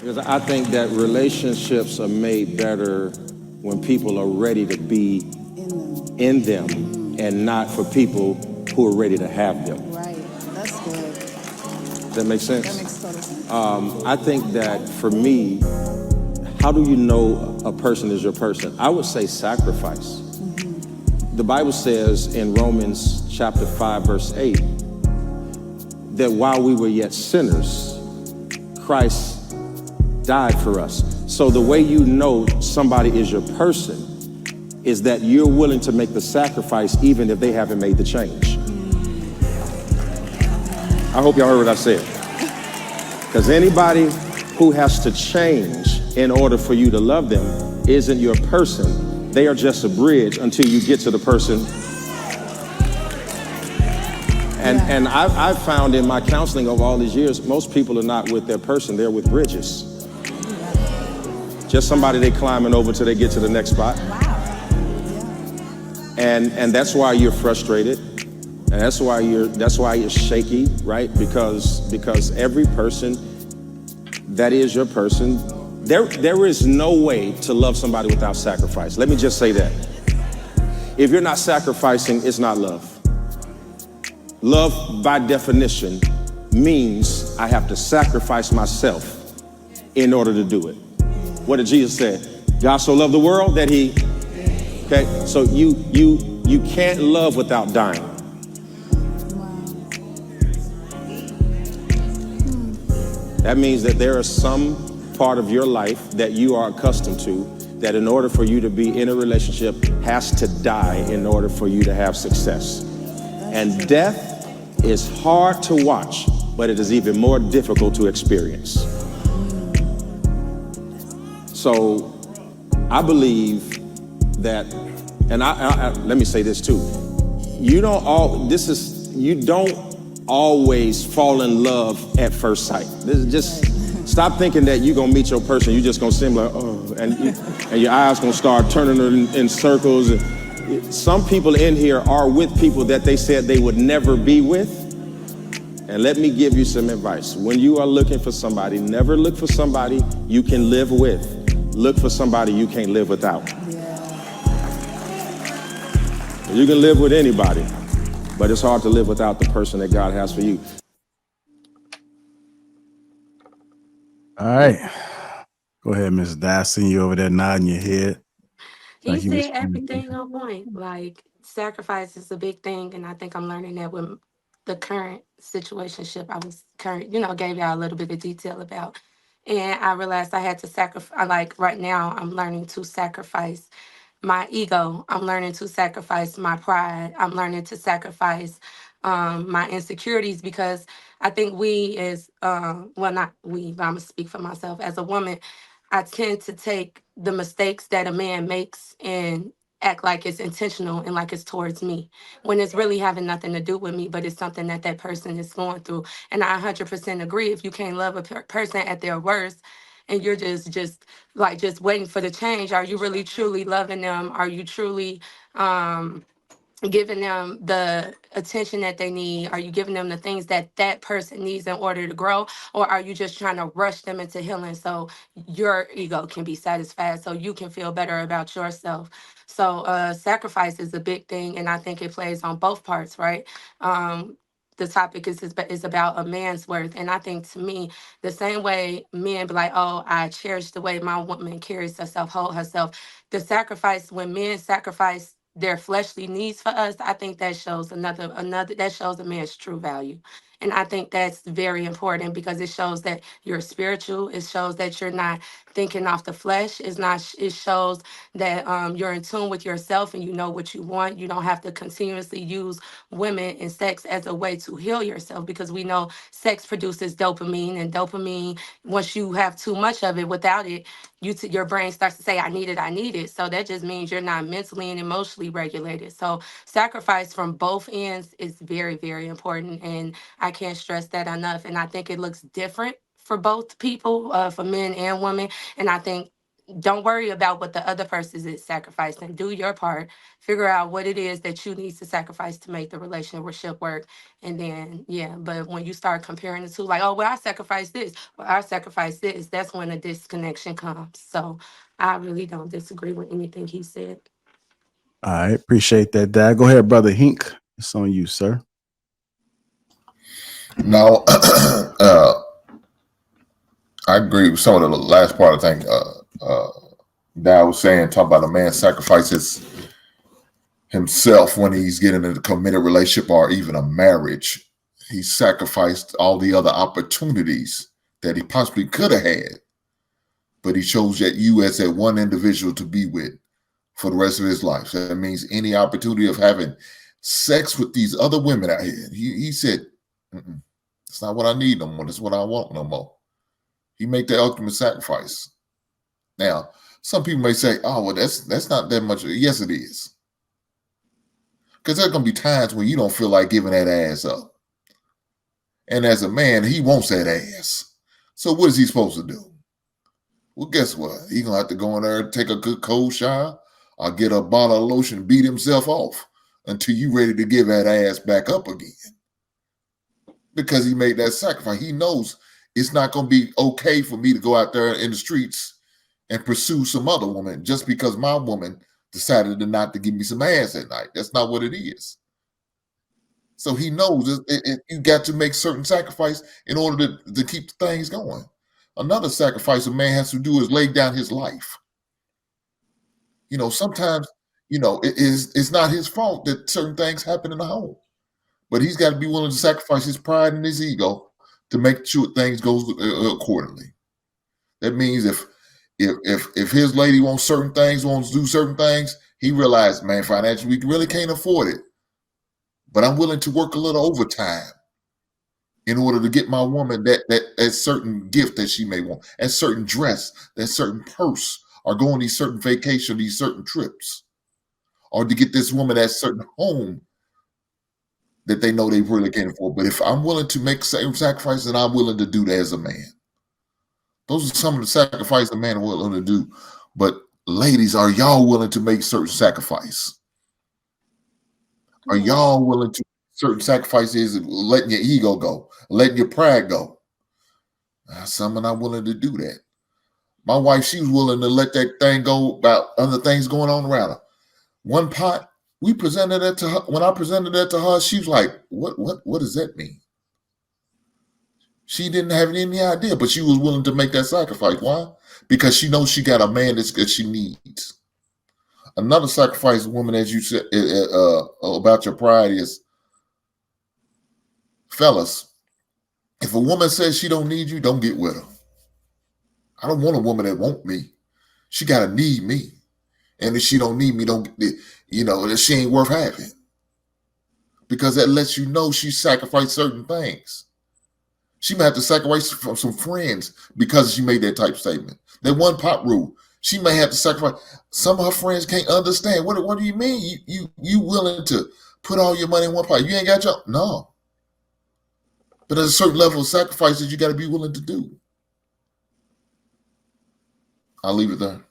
Because I think that relationships are made better when people are ready to be in them and not for people who are ready to have them. Right. That's good. Does that make sense? That makes total sense. I think that for me, how do you know a person is your person? I would say sacrifice. The Bible says in Romans chapter 5, verse 8, that while we were yet sinners, Christ died for us. So the way you know somebody is your person is that you're willing to make the sacrifice even if they haven't made the change. I hope y'all heard what I said. Because anybody who has to change in order for you to love them isn't your person. They are just a bridge until you get to the person. And I've found in my counseling over all these years, most people are not with their person, they're with bridges. Just somebody they climbing over till they get to the next spot. And that's why you're frustrated. And that's why you're shaky, right? Because every person that is your person, there is no way to love somebody without sacrifice. Let me just say that. If you're not sacrificing, it's not love. Love, by definition, means I have to sacrifice myself in order to do it. What did Jesus say? God so loved the world that he, okay? So you can't love without dying. That means that there is some part of your life that you are accustomed to that in order for you to be in a relationship has to die in order for you to have success. And death is hard to watch, but it is even more difficult to experience. So I believe that, and I let me say this too. You don't always fall in love at first sight. This is just stop thinking that you're gonna meet your person. You're just gonna seem like, oh, and your eyes gonna start turning in circles. Some people in here are with people that they said they would never be with. And let me give you some advice. When you are looking for somebody, never look for somebody you can live with. Look for somebody you can't live without. You can live with anybody, but it's hard to live without the person that God has for you. All right. Go ahead, Ms. Dyson. You over there nodding your head. He said everything on point. Like, sacrifice is a big thing, and I think I'm learning that with the current situationship I was gave y'all a little bit of detail about. And I realized I had to sacrifice. Like right now, I'm learning to sacrifice my ego. I'm learning to sacrifice my pride. I'm learning to sacrifice my insecurities because I think we as well, not we, but I'm gonna speak for myself as a woman. I tend to take the mistakes that a man makes and act like it's intentional and like it's towards me when it's really having nothing to do with me, but it's something that that person is going through. And I 100% agree. If you can't love a person at their worst, and you're just waiting for the change, are you really truly loving them? Are you truly giving them the attention that they need? Are you giving them the things that that person needs in order to grow? Or are you just trying to rush them into healing so your ego can be satisfied, so you can feel better about yourself? So sacrifice is a big thing, and I think it plays on both parts, right? The topic is about a man's worth. And I think to me, the same way men be like, oh, I cherish the way my woman carries herself, hold herself. The sacrifice, when men sacrifice their fleshly needs for us, I think that shows another that shows a man's true value. And I think that's very important because it shows that you're spiritual. It shows that you're not thinking off the flesh. It shows that you're in tune with yourself and you know what you want. You don't have to continuously use women and sex as a way to heal yourself, because we know sex produces dopamine, and dopamine, once you have too much of it, without it, your brain starts to say, I need it, I need it. So that just means you're not mentally and emotionally regulated. So sacrifice from both ends is very, very important. And I can't stress that enough. And I think it looks different for both people, for men and women. And I think don't worry about what the other person is sacrificing. Do your part. Figure out what it is that you need to sacrifice to make the relationship work. And then, yeah, but when you start comparing the two, like, oh, well, I sacrificed this, well, I sacrificed this, that's when a disconnection comes. So I really don't disagree with anything he said. All right, appreciate that, Dad. Go ahead, brother Hink. It's on you, sir. No, I agree with some of the last part. I think Dad was saying, talk about a man sacrifices himself when he's getting in a committed relationship or even a marriage. He sacrificed all the other opportunities that he possibly could have had, but he chose that you as that one individual to be with for the rest of his life. So that means any opportunity of having sex with these other women out here. He said, it's not what I need no more. That's what I want no more. He made the ultimate sacrifice. Now, some people may say, oh, well, that's not that much. Yes, it is. Because there's going to be times when you don't feel like giving that ass up. And as a man, he wants that ass. So what is he supposed to do? Well, guess what? He's going to have to go in there and take a good cold shower or get a bottle of lotion and beat himself off until you're ready to give that ass back up again. Because he made that sacrifice. He knows it's not going to be okay for me to go out there in the streets and pursue some other woman just because my woman decided not to give me some ass at night. That's not what it is. So he knows you got to make certain sacrifice in order to keep things going. Another sacrifice a man has to do is lay down his life. You know, sometimes, you know, it's not his fault that certain things happen in the home. But he's got to be willing to sacrifice his pride and his ego to make sure things go accordingly. That means if his lady wants certain things, wants to do certain things, he realized, man, financially, we really can't afford it. But I'm willing to work a little overtime in order to get my woman that certain gift that she may want, that certain dress, that certain purse, or go on these certain vacations, these certain trips, or to get this woman that certain home that they know they really can't afford. But if I'm willing to make same sacrifices, then I'm willing to do that as a man. Those are some of the sacrifices a man is willing to do. But ladies, are y'all willing to make certain sacrifice? Are y'all willing to certain sacrifices, letting your ego go, letting your pride go? Some are not willing to do that. My wife, she was willing to let that thing go about other things going on around her. One pot, we presented it to her. When I presented that to her, she was like, what does that mean? She didn't have any idea, but she was willing to make that sacrifice. Why? Because she knows she got a man that she needs. Another sacrifice, woman, as you said about your pride is, fellas, if a woman says she don't need you, don't get with her. I don't want a woman that want me. She got to need me. And if she don't need me, that she ain't worth having. Because that lets you know she sacrificed certain things. She might have to sacrifice from some friends because she made that type statement. That one pot rule. She may have to sacrifice. Some of her friends can't understand. What do you mean? You willing to put all your money in one pot? You ain't got your no. But there's a certain level of sacrifice that you got to be willing to do. I'll leave it there.